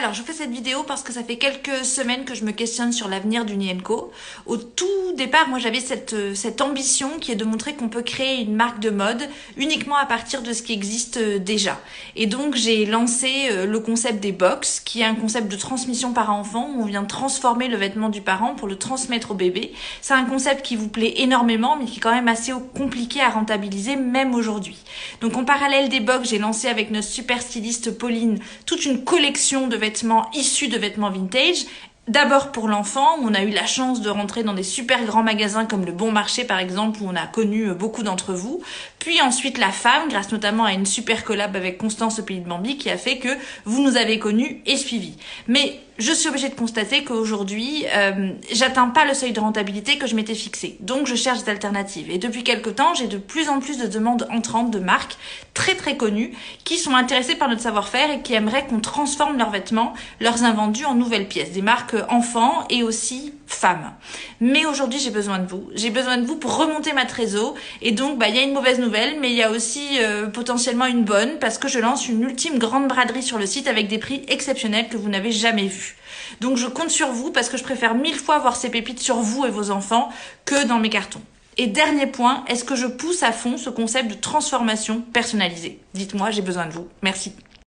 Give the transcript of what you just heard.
Alors, je fais cette vidéo parce que ça fait quelques semaines que je me questionne sur l'avenir du Nienko. Au tout départ, moi, j'avais cette ambition qui est de montrer qu'on peut créer une marque de mode uniquement à partir de ce qui existe déjà. Et donc, j'ai lancé le concept des box, qui est un concept de transmission parent-enfant où on vient transformer le vêtement du parent pour le transmettre au bébé. C'est un concept qui vous plaît énormément, mais qui est quand même assez compliqué à rentabiliser, même aujourd'hui. Donc, en parallèle des box, j'ai lancé avec notre super styliste Pauline toute une collection de vêtements issus de vêtements vintage. D'abord pour l'enfant, où on a eu la chance de rentrer dans des super grands magasins comme le Bon Marché par exemple, où on a connu beaucoup d'entre vous. Puis ensuite la femme, grâce notamment à une super collab avec Constance au Pays de Bambi, qui a fait que vous nous avez connus et suivis. Mais je suis obligée de constater qu'aujourd'hui, j'atteins pas le seuil de rentabilité que je m'étais fixé. Donc je cherche des alternatives. Et depuis quelques temps, j'ai de plus en plus de demandes entrantes de marques très très connues qui sont intéressées par notre savoir-faire et qui aimeraient qu'on transforme leurs vêtements, leurs invendus en nouvelles pièces. Des marques enfants et aussi femmes. Mais aujourd'hui, j'ai besoin de vous. J'ai besoin de vous pour remonter ma trésor. Et donc, il y a une mauvaise nouvelle, mais il y a aussi potentiellement une bonne, parce que je lance une ultime grande braderie sur le site avec des prix exceptionnels que vous n'avez jamais vus. Donc, je compte sur vous parce que je préfère 1000 fois voir ces pépites sur vous et vos enfants que dans mes cartons. Et dernier point, est-ce que je pousse à fond ce concept de transformation personnalisée? Dites-moi, j'ai besoin de vous. Merci.